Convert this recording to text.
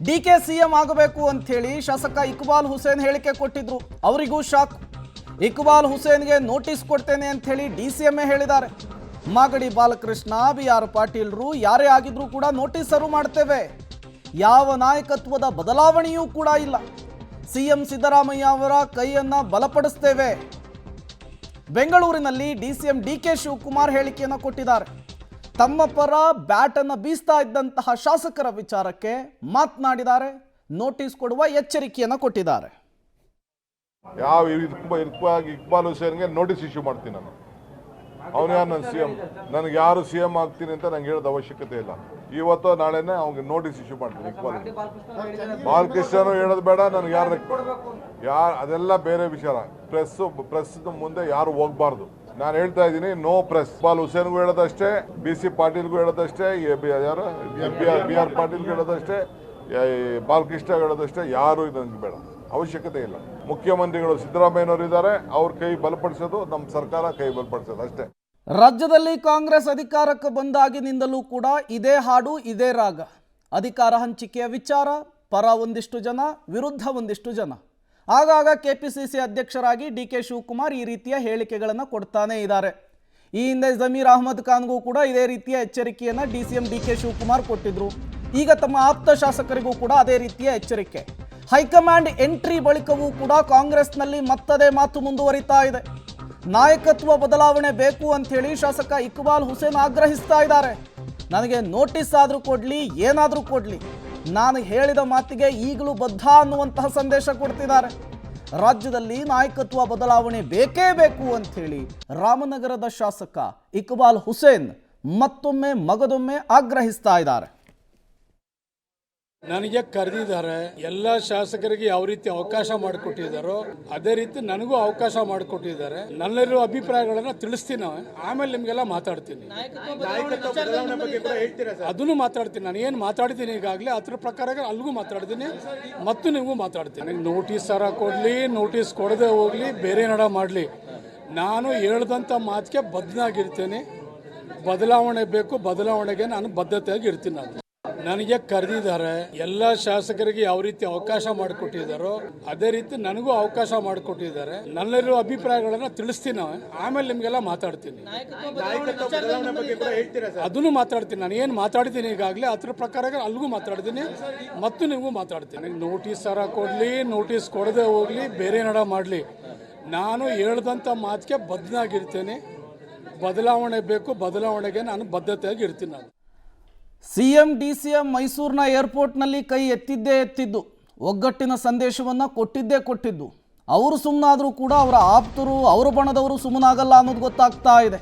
DK CM ಆಗಬೇಕು ಅಂತ ಹೇಳಿ ಶಾಸಕ ಇಕ್ಬಾಲ್ ಹುಸೇನ್ ಹೇಳಿಕೆ ಕೊಟ್ಟಿದ್ರು. ಅವರಿಗೂ ಶಾಕ್. ಇಕ್ಬಾಲ್ ಹುಸೇನ್ಗೆ ನೋಟಿಸ್ ಕೊಡ್ತೇನೆ ಅಂತ ಹೇಳಿ ಡಿಸಿಎಂ ಹೇಳಿದ್ದಾರೆ. ಮಾಗಡಿ ಬಾಲಕೃಷ್ಣ, BR ಪಾಟೀಲ್ರು ಯಾರೇ ಆಗಿದ್ರೂ ಕೂಡ ನೋಟಿಸ್ ಸರ್ವ್ ಮಾಡ್ತೇವೆ. ಯಾವ ನಾಯಕತ್ವದ ಬದಲಾವಣೆಯೂ ಕೂಡ ಇಲ್ಲ. ಸಿಎಂ ಸಿದ್ದರಾಮಯ್ಯ ಅವರ ಕೈಯನ್ನ ಬಲಪಡಿಸ್ತೇವೆ. ಬೆಂಗಳೂರಿನಲ್ಲಿ ಡಿಸಿಎಂ ಡಿಕೆ ಶಿವಕುಮಾರ್ ಹೇಳಿಕೆಯನ್ನು ಕೊಟ್ಟಿದ್ದಾರೆ. ತಮ್ಮ ಪರ ಬ್ಯಾಟ್ ಅನ್ನು ಬೀಸ್ತಾ ಇದ್ದಂತಹ ಶಾಸಕರ ವಿಚಾರಕ್ಕೆ ಮಾತನಾಡಿದ್ದಾರೆ. ನೋಟಿಸ್ ಕೊಡುವ ಎಚ್ಚರಿಕೆಯನ್ನು ಕೊಟ್ಟಿದ್ದಾರೆ. ಯಾವ ಇಕ್ಬಾಲ್ ಹುಸೇನ್ಗೆ ನೋಟಿಸ್ ಇಶ್ಯೂ ಮಾಡ್ತೀನಿ ನಾನು. ಅವನು ಯಾರು ನನ್ನ CM? ನನಗೆ ಯಾರು CM ಆಗ್ತೀನಿ ಅಂತ ನಂಗೆ ಹೇಳೋದು ಅವಶ್ಯಕತೆ ಇಲ್ಲ. ಇವತ್ತು ನಾಳೆನೇ ಅವ್ನಿಗೆ ನೋಟಿಸ್ ಇಶ್ಯೂ ಮಾಡ್ತೀನಿ. ಇಕ್ಬಾಲ್ ಬಾಲಕೃಷ್ಣನು ಹೇಳೋದು ಬೇಡ, ನನಗೆ ಯಾರು ಅದೆಲ್ಲ ಬೇರೆ ವಿಚಾರ. ಪ್ರೆಸ್ ಮುಂದೆ ಯಾರು ಹೋಗ್ಬಾರ್ದು. ನಾನು ಹೇಳ್ತಾ ಇದ್ದೀನಿ, ನೋ ಪ್ರೆಸ್. ಇಕ್ಬಾಲ್ ಹುಸೇನ್ಗೂ ಹೇಳೋದಷ್ಟೇ, BC ಪಾಟೀಲ್ಗೂ ಹೇಳೋದಷ್ಟೇ, ಯಾರು BR ಪಾಟೀಲ್ಗೂ ಹೇಳೋದಷ್ಟೇ, ಬಾಲಕೃಷ್ಣ ಹೇಳೋದಷ್ಟೇ. ಯಾರು ನನಗೆ ಬೇಡ, ಅವಶ್ಯಕತೆ ಇಲ್ಲ. ಮುಖ್ಯಮಂತ್ರಿಗಳು ಸಿದ್ದರಾಮಯ್ಯನವರು ಇದ್ದಾರೆ, ಅವ್ರ ಕೈ ಬಲಪಡಿಸೋದು, ನಮ್ಮ ಸರ್ಕಾರ ಕೈ ಬಲಪಡಿಸೋದು ಅಷ್ಟೇ. ರಾಜ್ಯದಲ್ಲಿ ಕಾಂಗ್ರೆಸ್ ಅಧಿಕಾರಕ್ಕೆ ಬಂದಾಗಿನಿಂದಲೂ ಕೂಡ ಇದೇ ಹಾಡು, ಇದೇ ರಾಗ. ಅಧಿಕಾರ ಹಂಚಿಕೆಯ ವಿಚಾರ, ಪರ ಒಂದಿಷ್ಟು ಜನ, ವಿರುದ್ಧ ಒಂದಿಷ್ಟು ಜನ. ಆಗಾಗ KPCC ಅಧ್ಯಕ್ಷರಾಗಿ DK ಶಿವಕುಮಾರ್ ಈ ರೀತಿಯ ಹೇಳಿಕೆಗಳನ್ನು ಕೊಡ್ತಾನೆ ಇದ್ದಾರೆ. ಈ ಹಿಂದೆ ಜಮೀರ್ ಅಹಮದ್ ಖಾನ್ಗೂ ಕೂಡ ಇದೇ ರೀತಿಯ ಎಚ್ಚರಿಕೆಯನ್ನು DCM DK ಶಿವಕುಮಾರ್ ಕೊಟ್ಟಿದ್ರು. ಈಗ ತಮ್ಮ ಆಪ್ತ ಶಾಸಕರಿಗೂ ಕೂಡ ಅದೇ ರೀತಿಯ ಎಚ್ಚರಿಕೆ. ಹೈಕಮಾಂಡ್ ಎಂಟ್ರಿ ಬಳಿಕವೂ ಕೂಡ ಕಾಂಗ್ರೆಸ್ನಲ್ಲಿ ಮತ್ತದೇ ಮಾತು ಮುಂದುವರಿತಾ ಇದೆ. ನಾಯಕತ್ವ ಬದಲಾವಣೆ ಬೇಕು ಅಂತ ಹೇಳಿ ಶಾಸಕ ಇಕ್ಬಾಲ್ ಹುಸೇನ್ ಆಗ್ರಹಿಸ್ತಾ ಇದ್ದಾರೆ. ನನಗೆ ನೋಟಿಸ್ ಆದರೂ ಕೊಡಲಿ, ಏನಾದರೂ ಕೊಡಲಿ, ನಾನು ಹೇಳಿದ ಮಾತಿಗೆ ಈಗಲೂ ಬದ್ಧ ಅನ್ನುವಂತಹ ಸಂದೇಶ ಕೊಡ್ತಿದ್ದಾರೆ. ರಾಜ್ಯದಲ್ಲಿ ನಾಯಕತ್ವ ಬದಲಾವಣೆ ಬೇಕೇ ಬೇಕು ಅಂತ ಹೇಳಿ ರಾಮನಗರದ ಶಾಸಕ ಇಕ್ಬಾಲ್ ಹುಸೇನ್ ಮತ್ತೊಮ್ಮೆ ಮಗದೊಮ್ಮೆ ಆಗ್ರಹಿಸ್ತಾ ಇದ್ದಾರೆ. ನನಗೆ ಕರೆದಿದ್ದಾರೆ. ಎಲ್ಲ ಶಾಸಕರಿಗೆ ಯಾವ ರೀತಿ ಅವಕಾಶ ಮಾಡಿಕೊಟ್ಟಿದ್ದಾರೋ ಅದೇ ರೀತಿ ನನಗೂ ಅವಕಾಶ ಮಾಡಿಕೊಟ್ಟಿದ್ದಾರೆ. ನನ್ನಲ್ಲಿರುವ ಅಭಿಪ್ರಾಯಗಳನ್ನ ತಿಳಿಸ್ತೀನಿ. ಆಮೇಲೆ ನಿಮ್ಗೆಲ್ಲ ಮಾತಾಡ್ತೀನಿ. ಅದನ್ನು ಮಾತಾಡ್ತೀನಿ. ನಾನು ಏನು ಮಾತಾಡ್ತೀನಿ ಈಗಾಗಲೇ ಅದ್ರ ಪ್ರಕಾರ ಅಲ್ಲಿಗೂ ಮಾತಾಡ್ತೀನಿ ಮತ್ತು ನಿಮಗೂ ಮಾತಾಡ್ತೀನಿ. ನೋಟಿಸ್ ಸರ ಕೊಡಲಿ, ನೋಟಿಸ್ ಕೊಡದೆ ಹೋಗ್ಲಿ, ಬೇರೆ ನಡ ಮಾಡಲಿ, ನಾನು ಹೇಳ್ದಂಥ ಮಾತಿಗೆ ಬದ್ಧನಾಗಿರ್ತೇನೆ. ಬದಲಾವಣೆ ಬೇಕು, ಬದಲಾವಣೆಗೆ ನಾನು ಬದ್ಧತೆಯಾಗಿ ಇರ್ತೀನಿ. ನನಗೆ ಕರೆದಿದ್ದಾರೆ. ಎಲ್ಲ ಶಾಸಕರಿಗೆ ಯಾವ ರೀತಿ ಅವಕಾಶ ಮಾಡಿಕೊಟ್ಟಿದ್ದಾರೋ ಅದೇ ರೀತಿ ನನಗೂ ಅವಕಾಶ ಮಾಡಿಕೊಟ್ಟಿದ್ದಾರೆ. ನನ್ನಲ್ಲಿರುವ ಅಭಿಪ್ರಾಯಗಳನ್ನ ತಿಳಿಸ್ತೀನಿ. ಆಮೇಲೆ ನಿಮ್ಗೆಲ್ಲ ಮಾತಾಡ್ತೀನಿ. ಅದನ್ನು ಮಾತಾಡ್ತೀನಿ. ನಾನು ಏನು ಮಾತಾಡ್ತೀನಿ ಈಗಾಗಲೇ ಅದ್ರ ಪ್ರಕಾರ ಅಲ್ಲಿಗೂ ಮಾತಾಡ್ತೀನಿ ಮತ್ತು ನಿಮಗೂ ಮಾತಾಡ್ತೀನಿ. ನೋಟಿಸ್ ಸರ ಕೊಡಲಿ, ನೋಟಿಸ್ ಕೊಡದೆ ಹೋಗ್ಲಿ, ಬೇರೆ ನಡ ಮಾಡಲಿ, ನಾನು ಹೇಳ್ದಂಥ ಮಾತಿಗೆ ಬದ್ಧನಾಗಿರ್ತೇನೆ. ಬದಲಾವಣೆ ಬೇಕು, ಬದಲಾವಣೆಗೆ ನಾನು ಬದ್ಧತೆಯಾಗಿ ಇರ್ತೀನಿ. ನಾನು CM DCM ಮೈಸೂರಿನ ಏರ್ಪೋರ್ಟ್ನಲ್ಲಿ ಕೈ ಎತ್ತಿದ್ದು, ಒಗ್ಗಟ್ಟಿನ ಸಂದೇಶವನ್ನು ಕೊಟ್ಟಿದ್ದು. ಅವರು ಸುಮ್ಮನಾದರೂ ಕೂಡ ಅವರ ಆಪ್ತರು, ಅವರ ಬಣದವರು ಸುಮ್ಮನಾಗಲ್ಲ ಅನ್ನೋದು ಗೊತ್ತಾಗ್ತಾ ಇದೆ.